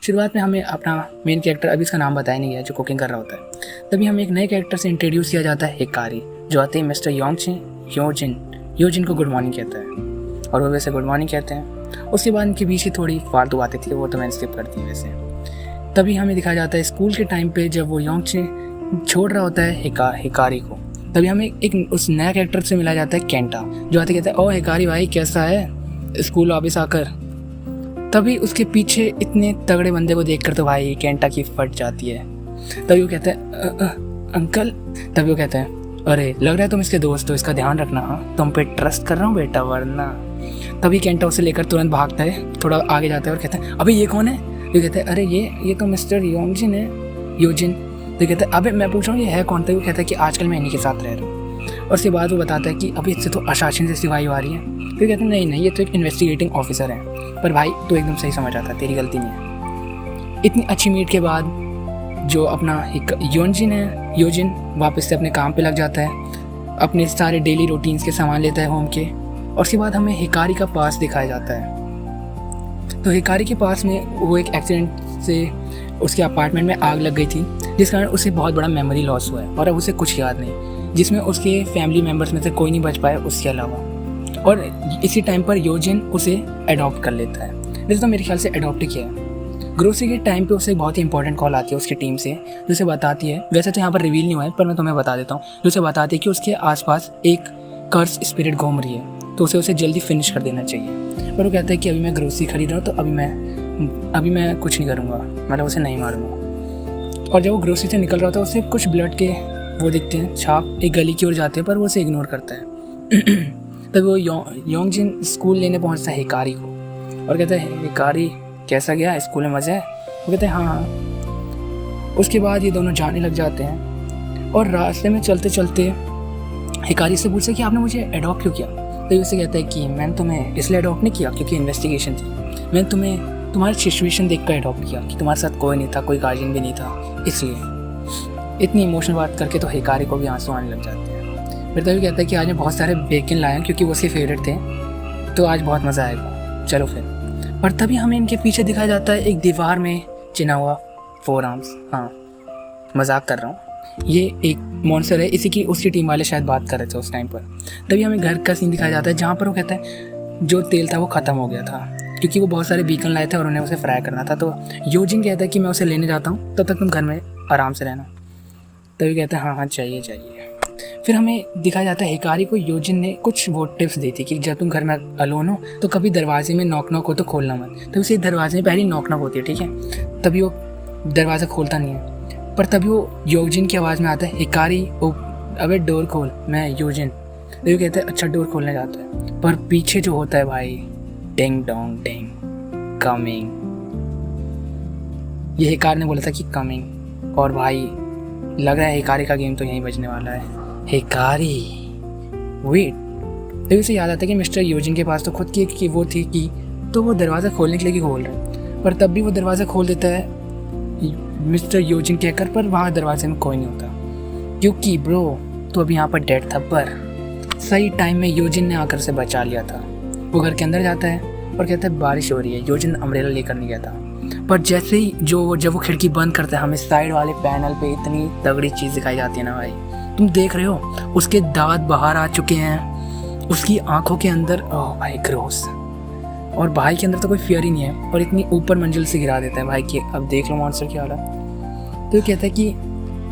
शुरुआत में हमें अपना मेन कैरेक्टर, अभी इसका नाम बताया नहीं गया, जो कुकिंग कर रहा होता है, तभी हमें एक नए कैरेक्टर से इंट्रोड्यूस किया जाता है, हिकारी, जो आते हैं मिस्टर योजिन को गुड मॉर्निंग कहता है और वो वैसे गुड मॉर्निंग कहते हैं। उसके बाद इनके बीच की थोड़ी फालतू बातें थी, वो तो मैंने स्किप कर दी वैसे। तभी हमें दिखाया जाता है स्कूल के टाइम पे जब वो योंगचिन छोड़ रहा होता है हिकारी को, तभी हमें एक उस नया कैरेक्टर से मिला जाता है, केंटा, जो आते कहता है ओ हिकारी भाई कैसा है स्कूल वापस आकर। तभी उसके पीछे इतने तगड़े बंदे को देखकर तो भाई केंटा की फट जाती है। तभी वो कहता है अंकल, तभी वो कहता है अरे लग रहा है तुम इसके दोस्त हो, इसका ध्यान रखना, हाँ तुम पे ट्रस्ट कर रहा हूँ बेटा वरना। तभी केंटा उसे लेकर तुरंत भागता है, थोड़ा आगे जाता है और कहता है अबे ये कौन है। ये कहता है अरे ये तो मिस्टर योजिन है। तो कहता है अबे मैं पूछ रहा हूँ ये है कौन। तभी वो कहता है कि आजकल मैं इन्हीं के साथ रह रहा हूँ। और उसके बाद वो बताता है कि अभी इससे तो अशासन से सिवाई आ रही है। तो कहते हैं नहीं ये तो एक इन्वेस्टिगेटिंग ऑफिसर है। पर भाई तो एकदम सही समझ आता है, तेरी गलती नहीं है। इतनी अच्छी मीट के बाद जो अपना योजिन वापस से अपने काम पे लग जाता है, अपने सारे डेली रूटीन्स के सामान लेता है होम के। और उसके बाद हमें हिकारी का पास दिखाया जाता है। तो हिकारी के पास में वो एक एक्सीडेंट से उसके अपार्टमेंट में आग लग गई थी, जिस कारण उसे बहुत बड़ा मेमोरी लॉस हुआ है और अब उसे कुछ याद नहीं, जिसमें उसके फैमिली मेम्बर्स में से कोई नहीं बच पाया उसके अलावा। और इसी टाइम पर योजिन उसे अडॉप्ट कर लेता है। वैसे तो मेरे ख्याल से अडॉप्ट ही किया है। ग्रोसरी के टाइम पे उसे बहुत ही इंपॉर्टेंट कॉल आती है उसकी टीम से, जो उसे बताती है, वैसे तो यहाँ पर रिवील नहीं हुआ है पर मैं तुम्हें बता देता हूँ, जो उसे बताती है कि उसके आसपास एक कर्स स्पिरिट घूम रही है, तो उसे जल्दी फिनिश कर देना चाहिए। पर वो कहता है कि अभी मैं ग्रोसरी खरीद रहा हूँ, तो अभी मैं कुछ नहीं करूँगा, मतलब उसे नहीं मारूँगा। और जब वो ग्रोसरी से निकल रहा था उसे कुछ ब्लड के वो दिखते हैं छाप एक गली की ओर जाते हैं, पर वो उसे इग्नोर करता है। तब वो योंगजिन स्कूल लेने पहुँचता है हिकारी को और कहता है हिकारी कैसा गया स्कूल में, मज़ा है। वो कहते हैं हाँ। उसके बाद ये दोनों जाने लग जाते हैं और रास्ते में चलते चलते हिकारी से पूछते कि आपने मुझे अडॉप्ट क्यों किया। तो उसे कहता है कि मैंने तुम्हें इसलिए अडॉप्ट नहीं किया क्योंकि इन्वेस्टिगेशन थी, मैंने तुम्हें तुम्हारी सिचुएशन देख कर अडॉप्ट किया कि तुम्हारे साथ कोई नहीं था, कोई गार्जियन भी नहीं था, इसलिए। इतनी इमोशनल बात करके तो हिकारी को भी आंसू आने लग जाते हैं। फिर तभी कहता है कि आज मैं बहुत सारे बेकन लाया क्योंकि वो उसके फेवरेट थे, तो आज बहुत मज़ा आएगा, चलो फिर। और तभी हमें इनके पीछे दिखाया जाता है एक दीवार में चिना हुआ 4 आर्म्स। हाँ मजाक कर रहा हूँ, ये एक मॉन्स्टर है, इसी की उसकी टीम वाले शायद बात कर रहे थे उस टाइम पर। तभी हमें घर का सीन दिखाया जाता है जहाँ पर वो कहता है जो तेल था वो ख़त्म हो गया था क्योंकि वो बहुत सारे बीकन लाए थे और उन्हें उसे फ्राई करना था। तो योजिन कहता है कि मैं उसे लेने जाता हूँ, तब तक तुम घर में आराम से रहना। तभी कहता है हाँ चाहिए। फिर हमें दिखाया जाता है हिकारी को योजिन ने कुछ वो टिप्स दी थी कि जब तुम घर में अलोन हो तो कभी दरवाजे में नॉक हो तो खोलना मत। तभी उसे दरवाजे में पहले नॉक होती है, ठीक है, तभी वो दरवाज़ा खोलता नहीं है। पर तभी वो योजिन की आवाज़ में आता है हिकारी ओ अबे डोर खोल, मैं योजिन। तभी वो कहता है अच्छा डोर खोलने जाता है, पर पीछे जो होता है भाई टेंग डोंग टेंग कमिंग, ये हिकारी ने बोला था कि कमिंग। और भाई लग रहा है हिकारी का गेम तो यहीं बजने वाला है। हिकारी वेट, तभी उसे याद आता है कि मिस्टर योजिन के पास तो खुद की वो थी कि तो वो दरवाज़ा खोलने के लिए खोल रहा है, पर तब भी वो दरवाज़ा खोल देता है मिस्टर योजिन कहकर, पर वहाँ दरवाजे में कोई नहीं होता क्योंकि ब्रो तो अभी यहाँ पर डेड था। पर सही टाइम में योजिन ने आकर से बचा लिया था। वो घर के अंदर जाता है और कहता है बारिश हो रही है, योजिन अम्ब्रेला लेकर नहीं गया था। पर जैसे ही जब वो खिड़की बंद करता है हमें साइड वाले पैनल पे इतनी तगड़ी चीज़ दिखाई जाती है ना भाई, तुम देख रहे हो उसके दांत बाहर आ चुके हैं, उसकी आंखों के अंदर ओह भाई ग्रोस, और भाई के अंदर तो कोई फियर ही नहीं है और इतनी ऊपर मंजिल से गिरा देता है भाई कि अब देख लो मॉन्स्टर की हालत। तो कहता है कि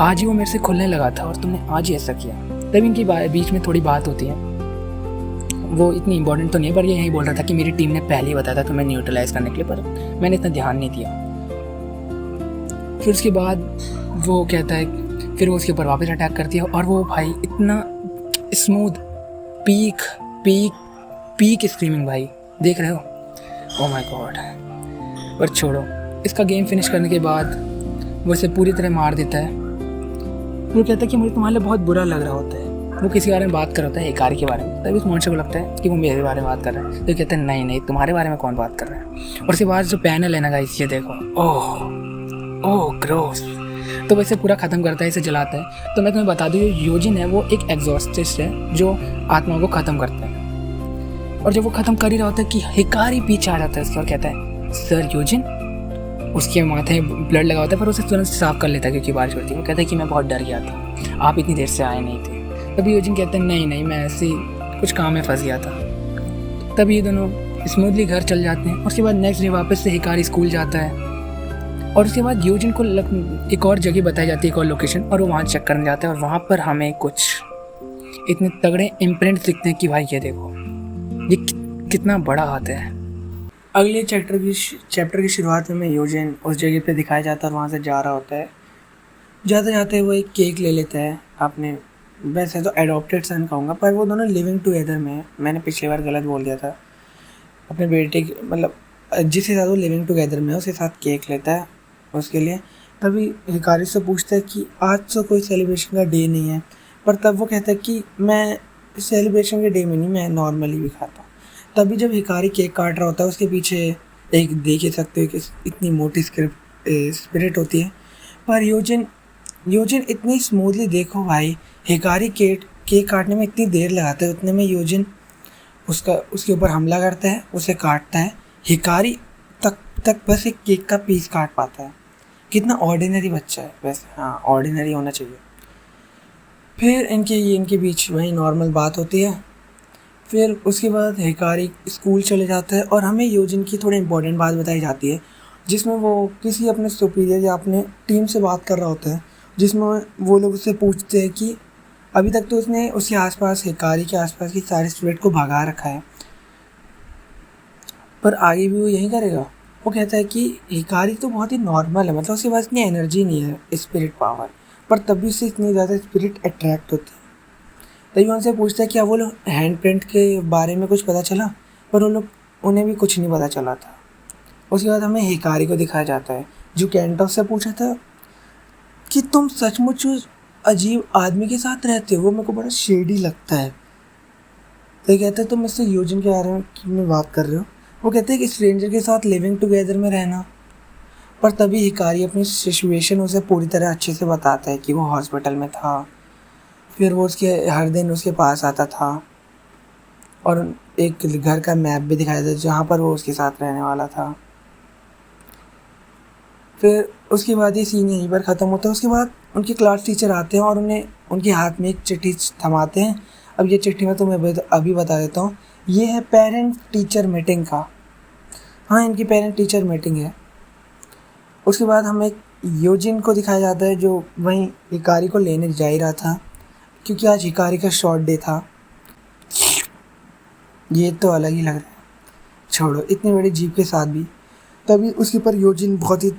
आज ही वो मेरे से खुलने लगा था और तुमने आज ही ऐसा किया। तभी इनकी बीच में थोड़ी बात होती है, वो इतनी इंपॉर्टेंट तो नहीं है, पर ये यही बोल रहा था कि मेरी टीम ने पहले ही बताया था तुम्हें न्यूट्रलाइज करने के लिए, पर मैंने इतना ध्यान नहीं दिया। फिर उसके बाद वो कहता है, फिर वो उसके ऊपर वापस अटैक करती है और वो भाई इतना स्मूथ पीक स्क्रीमिंग भाई देख रहे हो, ओह माय गॉड। पर छोड़ो, इसका गेम फिनिश करने के बाद वो इसे पूरी तरह मार देता है। वो कहता है कि मुझे तुम्हारे लिए बहुत बुरा लग रहा होता है। वो किसी बारे में बात कर रहा होता है हिकारी के बारे में, तभी उस मॉन्स्टर को लगता है कि वो मेरे बारे में बात कर रहा है। तो कहता है नहीं तुम्हारे बारे में कौन बात कर रहा है। और उसके बाद जो पैनल है ना गाइस, ये देखो, ओह ग्रोस। तो वैसे पूरा ख़त्म करता है, इसे जलाता है। तो मैं तुम्हें बता दूँ योजिन है वो एक एग्जॉस्टिस्ट है जो आत्माओं को ख़त्म करता है। और जब वो ख़त्म कर ही रहा होता है कि हिकारी पीछे आ जाता है उसके और कहता है सर योजिन। उसके माथे में ब्लड लगा होता है, पर उसे तुरंत साफ कर लेता है क्योंकि बारिश होती है। वो कहता है कि मैं बहुत डर गया था, आप इतनी देर से आए नहीं थे। तभी यूजिन कहते हैं नहीं नहीं, मैं ऐसे ही कुछ काम में फंस गया था। तभी ये दोनों स्मूथली घर चल जाते हैं। उसके बाद नेक्स्ट डे वापस से हिकारी स्कूल जाता है और उसके बाद यूजिन को एक और जगह बताई जाती है, एक और लोकेशन, और वो वहाँ चेक करने जाते हैं और वहाँ पर हमें कुछ इतने तगड़े इम्प्रिंट्स दिखते हैं कि भाई ये देखो ये कितना बड़ा हाथ है। अगले चैप्टर की शुरुआत में यूजिन उस जगह पे दिखाया जाता है और वहाँ से जा रहा होता है। जाते जाते वो एक केक ले लेता है अपने, वैसे तो एडॉप्टेड सन कहूँगा, पर वो दोनों लिविंग टुगेदर में है। मैंने पिछली बार गलत बोल दिया था। अपने बेटे मतलब जिसके साथ वो लिविंग टुगेदर में है उसके साथ केक लेता है उसके लिए। तभी हिकारी से पूछता है कि आज तो कोई सेलिब्रेशन का डे नहीं है, पर तब वो कहता है कि मैं सेलिब्रेशन के डे में नहीं, मैं नॉर्मली भी खाता हूँ। तभी जब हिकारी केक काट रहा होता है उसके पीछे एक देख ही सकते हो कि इतनी मोटी स्पिरिट होती है। पर यूजिन इतनी स्मूथली, देखो भाई हिकारी केक काटने में इतनी देर लगाता है, उतने में यूजिन उसके ऊपर हमला करता है, उसे काटता है। हिकारी तक बस एक केक का पीस काट पाता है। कितना ऑर्डिनरी बच्चा है वैसे, हाँ ऑर्डिनरी होना चाहिए। फिर इनके बीच वही नॉर्मल बात होती है। फिर उसके बाद हिकारी स्कूल चले जाता है और हमें यूजिन की थोड़ी इंपॉर्टेंट बात बताई जाती है, जिसमें वो किसी अपने सुपीरियर या अपने टीम से बात कर रहा होता है, जिसमें वो लोग उससे पूछते हैं कि अभी तक तो उसने उसके आसपास, हिकारी के आसपास की सारी स्पिरिट को भगा रखा है, पर आगे भी वो यही करेगा। वो कहता है कि हिकारी तो बहुत ही नॉर्मल है, मतलब उसके पास इतनी एनर्जी नहीं है, स्पिरिट पावर, पर तब भी उससे इतनी ज़्यादा स्पिरिट अट्रैक्ट होती है। तभी उनसे पूछता है क्या वो लोग हैंड प्रिंट के बारे में कुछ पता चला, पर उन्हें भी कुछ नहीं पता चला था। उसके बाद हमें हिकारी को दिखाया जाता है जो कैंटो से पूछा था कि तुम सचमुच उस अजीब आदमी के साथ रहते हो, वो मेरे को बड़ा शेडी लगता है। तो कहते हैं तुम इससे यूजिन के बारे में बात कर रहे हो। वो कहते हैं कि स्ट्रेंजर के साथ लिविंग टुगेदर में रहना। पर तभी हिकारी अपनी सिचुएशन उसे पूरी तरह अच्छे से बताता है कि वो हॉस्पिटल में था, फिर वो उसके हर दिन उसके पास आता था और एक घर का मैप भी दिखाया था जहाँ पर वो उसके साथ रहने वाला था। फिर उसके बाद ये सीन यहीं पर ख़त्म होता है। उसके बाद उनके क्लास टीचर आते हैं और उन्हें उनके हाथ में एक चिट्ठी थमाते हैं। अब ये चिट्ठी मैं तुम्हें अभी बता देता हूँ, ये है पेरेंट टीचर मीटिंग का। हाँ, इनकी पेरेंट टीचर मीटिंग है। उसके बाद हमें यूजिन को दिखाया जाता है जो वहीं हिकारी को लेने जा ही रहा था, क्योंकि आज हिकारी का शॉर्ट डे था। ये तो अलग ही लग रहा है, छोड़ो, इतनी बड़ी जीप के साथ भी। तभी उसके ऊपर यूजिन बहुत ही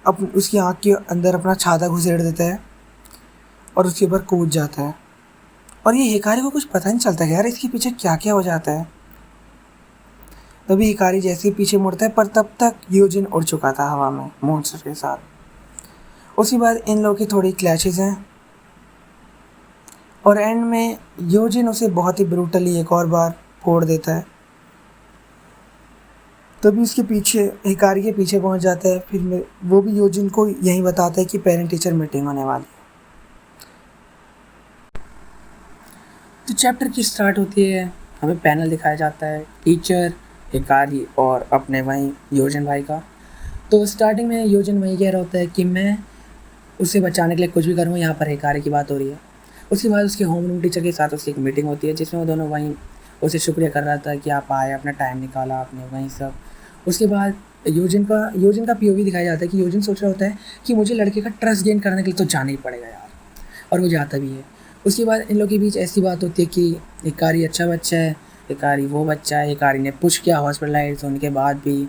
उसकी आँख के अंदर अपना छाता घुसेड़ देता है और उसके ऊपर कूद जाता है। और ये हिकारी को कुछ पता नहीं चलता कि यार इसके पीछे क्या क्या हो जाता है। तभी हिकारी जैसे ही पीछे मुड़ता है, पर तब तक यूजिन उड़ चुका था हवा में मॉन्स्टर के साथ। उसके बाद इन लोगों की थोड़ी क्लैशेस हैं और एंड में यूजिन उसे बहुत ही ब्रूटली एक और बार फोड़ देता है। तभी उसके पीछे हिकारी के पीछे पहुंच जाता है। फिर वो भी यूजिन को यही बताता है कि पेरेंट टीचर मीटिंग होने वाली है। तो चैप्टर की स्टार्ट होती है, हमें पैनल दिखाया जाता है टीचर, हिकारी और अपने वहीं यूजिन भाई का। तो स्टार्टिंग में यूजिन वही कह रहा होता है कि मैं उसे बचाने के लिए कुछ भी करूँ। यहाँ पर हिकारी की बात हो रही है। उसके बाद उसके होमरूम टीचर के साथ उसकी एक मीटिंग होती है, जिसमें वो दोनों वहीं उसे शुक्रिया कर रहा था कि आप आए, अपना टाइम निकाला आपने, वहीं सब। उसके बाद यूजिन का पीओवी दिखाया जाता है कि यूजिन सोच रहा होता है कि मुझे लड़के का ट्रस्ट गेन करने के लिए तो जाना ही पड़ेगा यार, और वो जाता भी है। उसके बाद इन लोगों के बीच ऐसी बात होती है कि हिकारी अच्छा बच्चा है, हिकारी वो बच्चा है, हिकारी ने पुश किया हॉस्पिटलाइज होने के बाद भी,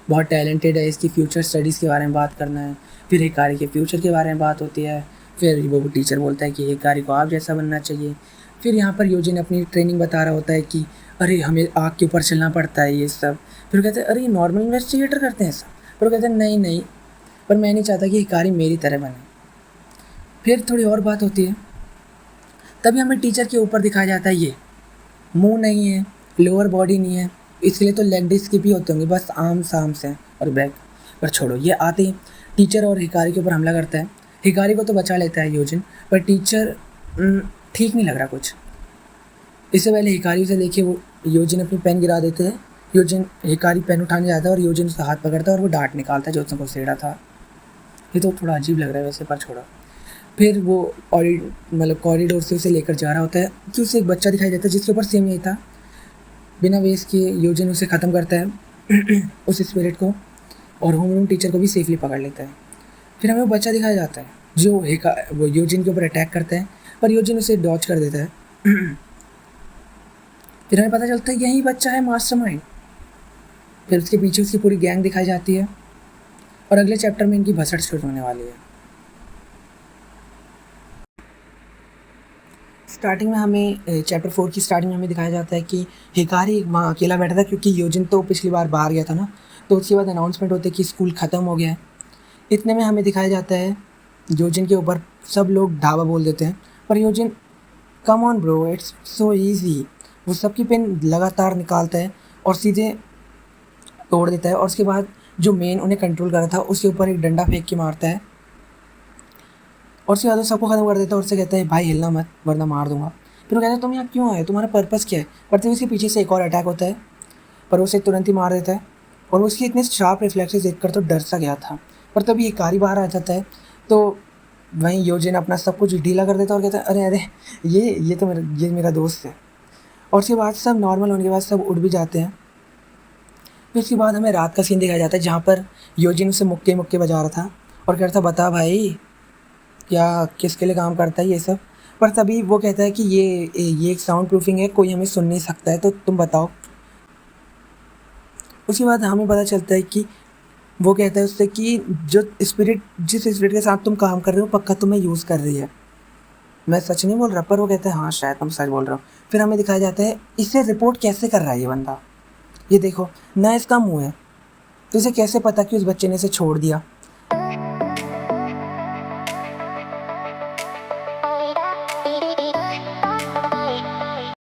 बहुत टैलेंटेड है, इसकी फ्यूचर स्टडीज़ के बारे में बात करना है। फिर हिकारी के फ्यूचर के बारे में बात होती है। फिर वो टीचर बोलता है कि हिकारी को आप जैसा बनना चाहिए। फिर यहाँ पर यूजिन अपनी ट्रेनिंग बता रहा होता है कि अरे हमें आग के ऊपर चलना पड़ता है, ये सब। फिर कहते हैं अरे ये नॉर्मल इन्वेस्टिगेटर करते हैं ऐसा। फिर कहते हैं नहीं, पर मैं नहीं चाहता कि हिकारी मेरी तरह बने। फिर थोड़ी और बात होती है। तभी हमें टीचर के ऊपर दिखाया जाता है ये मुंह नहीं है, लोअर बॉडी नहीं है, इसके लिए तो लेग डिस्क भी होते होंगे, बस आर्म्स हैं और बैक। पर छोड़ो, ये आते ही टीचर और हिकारी के ऊपर हमला करता है। हिकारी को तो बचा लेता है यूजिन, पर टीचर ठीक नहीं लग रहा कुछ। इससे पहले हिकारी से देखिए वो यूजिन अपनी पेन गिरा देते हैं योजिन हिकारी पेन उठाने जाता है और योजिन उसका हाथ पकड़ता है और वो डांट निकालता है जो उसने घुसेड़ा था। ये तो थोड़ा अजीब लग रहा है वैसे, पर छोड़ा। फिर वो कॉरिडोर से उसे लेकर जा रहा होता है कि उसे एक बच्चा दिखाई देता है जिसके ऊपर सेम यही था। बिना वेस्ट किए योजिन उसे ख़त्म करता है उस स्पिरिट को, और होमरूम टीचर को भी सेफली पकड़ लेता है। फिर हमें वो बच्चा दिखाया जाता है जो वो योजिन के ऊपर अटैक करता है, पर योजिन उसे डॉच कर देता है। फिर हमें पता चलता है यही बच्चा है मास्टरमाइंड। फिर उसके पीछे उसकी पूरी गैंग दिखाई जाती है और अगले चैप्टर में इनकी भसड़ शुरू होने वाली है। स्टार्टिंग में हमें चैप्टर 4 की स्टार्टिंग में हमें दिखाया जाता है कि हिकारी वहाँ अकेला बैठा था क्योंकि योजिन तो पिछली बार बाहर गया था ना, तो उसके बाद अनाउंसमेंट होती है कि स्कूल ख़त्म हो गया है। इतने में हमें दिखाया जाता है योजिन के ऊपर सब लोग ढाबा बोल देते हैं, पर योजिन come on bro it's so easy, वो सबकी पेन लगातार निकालता है और सीधे तोड़ देता है, और उसके बाद जो मेन उन्हें कंट्रोल कर रहा था उसके ऊपर एक डंडा फेंक के मारता है और उसके बाद वो सबको ख़त्म कर देता है और उससे कहता है भाई हिलना मत वरना मार दूंगा। फिर वो कहता है तुम यहाँ क्यों आए, तुम्हारा पर्पस क्या है। पर तभी उसके पीछे से एक और अटैक होता है, पर उसे तुरंत ही मार देता है, और उसकी इतने शार्प रिफ्लेक्सेस देखकर तो डर सा गया था। पर तभी हिकारी बाहर आ जाता है, तो वहीं योजिन अपना सब कुछ ढीला कर देता है और कहता है अरे अरे ये मेरा दोस्त है। और उसके बाद सब नॉर्मल होने के बाद सब उड़ भी जाते हैं। फिर उसके बाद हमें रात का सीन दिखाया जाता है जहाँ पर योजिन उसे मुक्के मुक्के बजा रहा था और कहता था बता भाई क्या किसके लिए काम करता है ये सब। पर तभी वो कहता है कि ये एक साउंड प्रूफिंग है, कोई हमें सुन नहीं सकता है, तो तुम बताओ। उसके बाद हमें पता चलता है कि वो कहता है उससे कि जिस स्पिरिट के साथ तुम काम कर रहे हो पक्का तुम्हें यूज़ कर रही है। मैं सच नहीं बोल रहा, पर वो कहता है हाँ शायद तुम सच बोल रहे हो। फिर हमें दिखाया जाता है इसे रिपोर्ट कैसे कर रहा है ये बंदा, ये देखो ना इसका मुँह है, तो इसे कैसे पता कि उस बच्चे ने इसे छोड़ दिया।